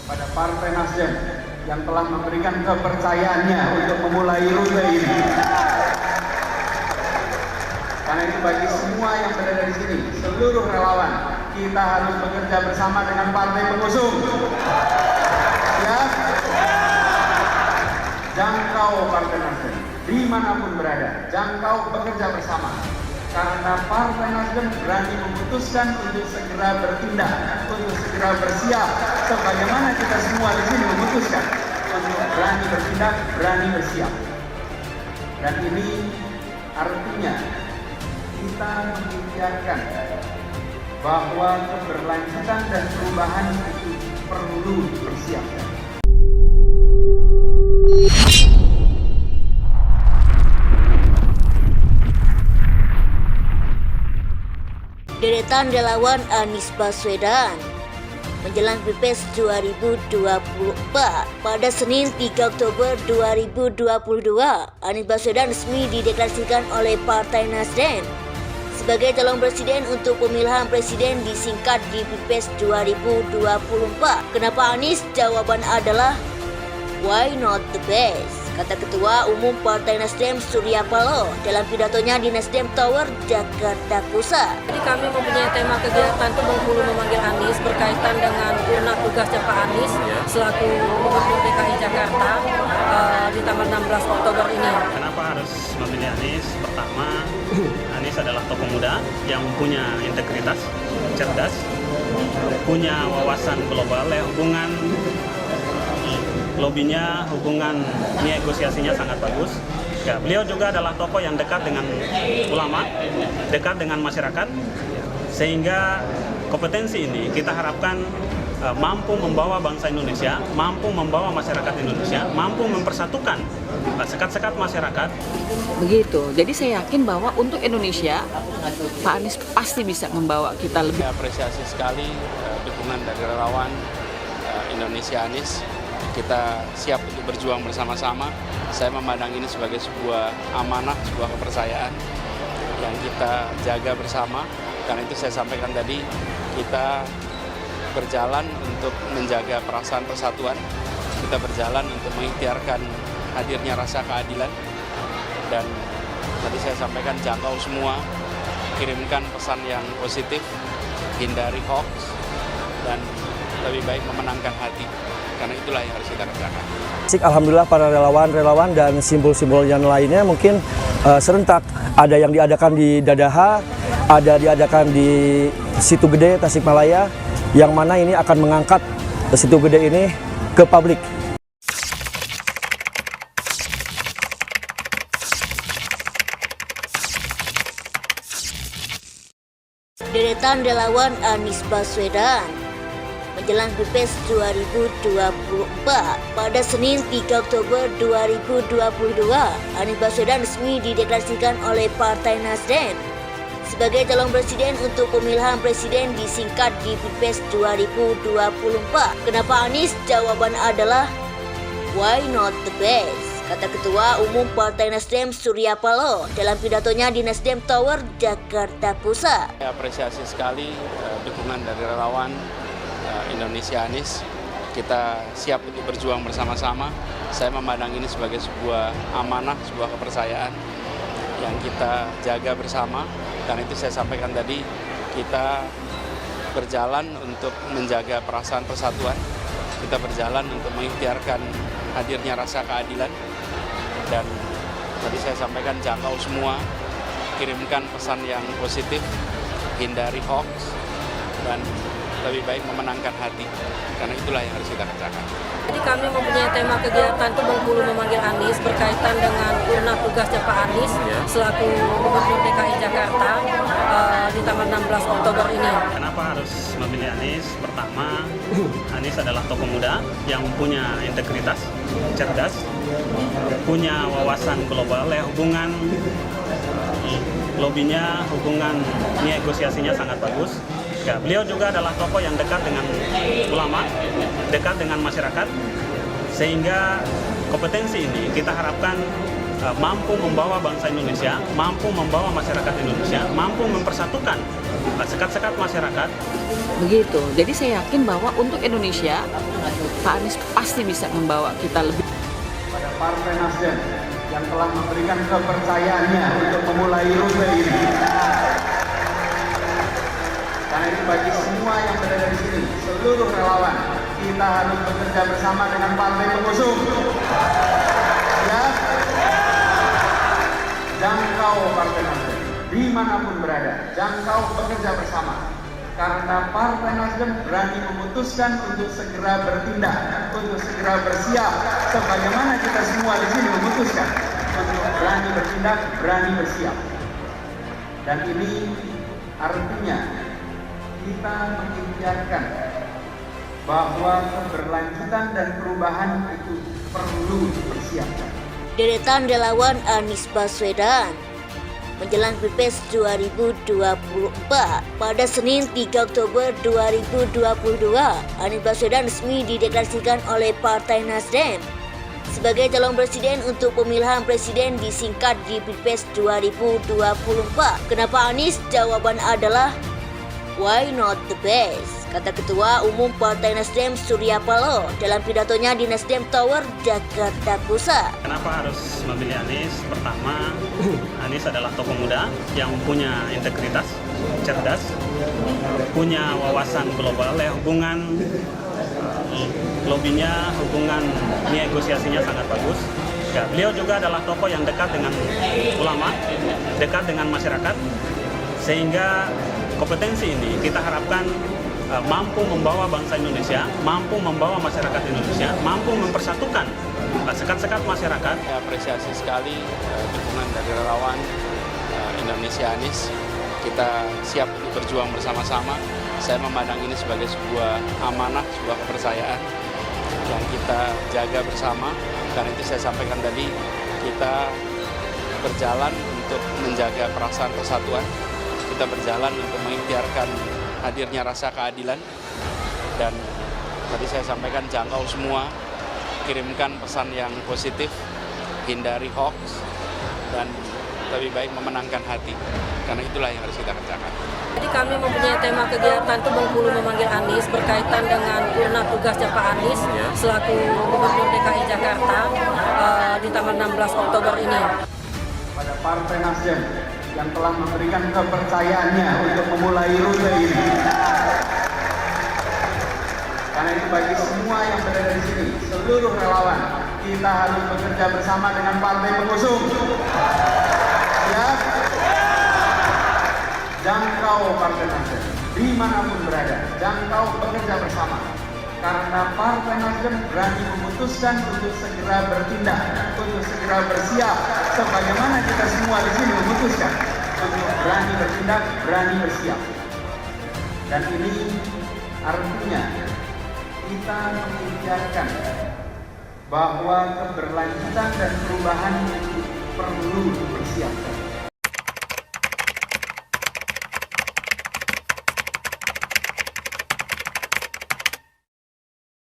pada Partai Nasdem yang telah memberikan kepercayaannya untuk memulai rute ini. Karena itu bagi semua yang berada di sini, seluruh relawan, kita harus bekerja bersama dengan partai pengusung. Ya, jangkau Partai Nasdem dimanapun berada, jangkau bekerja bersama. Karena Partai Nasdem berani memutuskan untuk segera bertindak, untuk segera bersiap, sebagaimana kita semua di sini memutuskan untuk berani bertindak, berani bersiap. Dan ini artinya kita mengikhtiarkan bahwa keberlanjutan dan perubahan itu perlu dipersiapkan. Deretan relawan Anies Baswedan menjelang Pilpres 2024 pada Senin 3 Oktober 2022, Anies Baswedan resmi dideklarasikan oleh Partai Nasdem sebagai calon presiden untuk pemilihan presiden disingkat di Pilpres 2024. Kenapa Anies? Jawaban adalah why not the best, kata Ketua Umum Partai Nasdem Surya Paloh dalam pidatonya di Nasdem Tower, Jakarta Pusat. Jadi kami mempunyai tema kegiatan itu Bengkulu memanggil Anies berkaitan dengan guna tugasnya Pak Anies selaku Gubernur DKI Jakarta di tanggal 16 Oktober ini. Kenapa harus memilih Anies? Pertama, Anies adalah tokoh muda yang punya integritas, cerdas, punya wawasan global, hubungan lobbynya, hubungan negosiasinya sangat bagus. Ya, beliau juga adalah tokoh yang dekat dengan ulama, dekat dengan masyarakat, sehingga kompetensi ini kita harapkan mampu membawa bangsa Indonesia, mampu membawa masyarakat Indonesia, mampu mempersatukan sekat-sekat masyarakat. Begitu, jadi saya yakin bahwa untuk Indonesia, Pak Anies pasti bisa membawa kita lebih. Saya apresiasi sekali dukungan dari relawan Indonesia Anies. Kita siap untuk berjuang bersama-sama. Saya memandang ini sebagai sebuah amanah, sebuah kepercayaan yang kita jaga bersama. Karena itu saya sampaikan tadi, kita berjalan untuk menjaga perasaan persatuan. Kita berjalan untuk mengikhtiarkan hadirnya rasa keadilan. Dan tadi saya sampaikan jangkau semua, kirimkan pesan yang positif, hindari hoax, dan lebih baik memenangkan hati. Karena itulah yang harus kita kerjakan. Alhamdulillah para relawan dan simbol-simbol yang lainnya mungkin serentak. Ada yang diadakan di Dadaha, ada diadakan di Situ Gede, Tasikmalaya, yang mana ini akan mengangkat Situ Gede ini ke publik. Deretan relawan Anies Baswedan menjelang Pilpres 2024 pada Senin 3 Oktober 2022, Anies Baswedan resmi dideklarasikan oleh Partai Nasdem sebagai calon presiden untuk pemilihan presiden disingkat di Pilpres 2024. Kenapa Anies? Jawaban adalah why not the best, kata Ketua Umum Partai Nasdem Surya Paloh dalam pidatonya di Nasdem Tower, Jakarta Pusat. Saya apresiasi sekali dukungan dari relawan Indonesia Anies. Kita siap untuk berjuang bersama-sama. Saya memandang ini sebagai sebuah amanah, sebuah kepercayaan yang kita jaga bersama. Karena itu saya sampaikan tadi, kita berjalan untuk menjaga perasaan persatuan. Kita berjalan untuk mengikhtiarkan hadirnya rasa keadilan. Dan tadi saya sampaikan jangkau semua, kirimkan pesan yang positif, hindari hoax, dan lebih baik memenangkan hati. Karena itulah yang harus kita kerjakan. Jadi kami mempunyai tema kegiatan itu Bengkulu memanggil Anies berkaitan dengan guna tugasnya Pak Anies selaku Gubernur DKI Jakarta di tanggal 16 Oktober ini. Kenapa harus memilih Anies? Pertama, Anies adalah tokoh muda yang punya integritas, cerdas, punya wawasan global, hubungan lobbynya, hubungan negosiasinya sangat bagus. Ya, beliau juga adalah tokoh yang dekat dengan ulama, dekat dengan masyarakat, sehingga kompetensi ini kita harapkan mampu membawa bangsa Indonesia, mampu membawa masyarakat Indonesia, mampu mempersatukan sekat-sekat masyarakat. Begitu. Jadi saya yakin bahwa untuk Indonesia, Pak Anies pasti bisa membawa kita lebih. Pada Partai Nasdem yang telah memberikan kepercayaannya untuk memulai rute ini. Karena itu bagi semua yang berada di sini, seluruh relawan, kita harus bekerja bersama dengan partai pengusung. Ya, jangkau Partai Nasdem dimanapun berada, jangkau bekerja bersama. Karena Partai Nasdem berani memutuskan untuk segera bertindak, untuk segera bersiap, sebagaimana kita semua di sini memutuskan untuk berani bertindak, berani bersiap. Dan ini artinya kita mengikhtiarkan bahwa keberlanjutan dan perubahan itu perlu dipersiapkan. Deretan relawan Anies Baswedan menjelang Pilpres 2024 pada Senin 3 Oktober 2022, Anies Baswedan resmi dideklarasikan oleh Partai Nasdem sebagai calon presiden untuk pemilihan presiden disingkat di Pilpres 2024. Kenapa Anies? Jawaban adalah why not the best, kata Ketua Umum Partai Nasdem Surya Paloh dalam pidatonya di Nasdem Tower, Jakarta Pusat. Kenapa harus memilih Anies? Pertama, Anies adalah tokoh muda yang punya integritas, cerdas, punya wawasan global, hubungan lobbynya, hubungan negosiasinya sangat bagus. Ya, beliau juga adalah tokoh yang dekat dengan ulama, dekat dengan masyarakat, sehingga kompetensi ini kita harapkan mampu membawa bangsa Indonesia, mampu membawa masyarakat Indonesia, mampu mempersatukan sekat-sekat masyarakat. Saya apresiasi sekali dukungan dari relawan Indonesia Anies. Kita siap untuk berjuang bersama-sama. Saya memandang ini sebagai sebuah amanah, sebuah kepercayaan yang kita jaga bersama. Karena itu saya sampaikan tadi, kita berjalan untuk menjaga perasaan persatuan. Kita berjalan untuk mengikhtiarkan hadirnya rasa keadilan, dan tadi saya sampaikan jangkau semua, kirimkan pesan yang positif, hindari hoax, dan lebih baik memenangkan hati, karena itulah yang harus kita kerjakan. Jadi kami mempunyai tema kegiatan itu Bengkulu memanggil Anies berkaitan dengan urna tugasnya Pak Anies selaku Gubernur DKI Jakarta di tanggal 16 Oktober ini. Pada Partai Nasdem yang telah memberikan kepercayaannya untuk memulai rute ini. Karena itu bagi semua yang berada di sini, seluruh relawan, kita harus bekerja bersama dengan partai pengusung. Ya, jangkau Partai Nasdem dimanapun berada, jangkau bekerja bersama. Karena Partai Nasdem berani memutuskan untuk segera bertindak, untuk segera bersiap, sebagaimana kita semua di sini memutuskan untuk berani bertindak, berani bersiap. Dan ini artinya kita mengikhtiarkan bahwa keberlanjutan dan perubahan itu perlu dipersiapkan.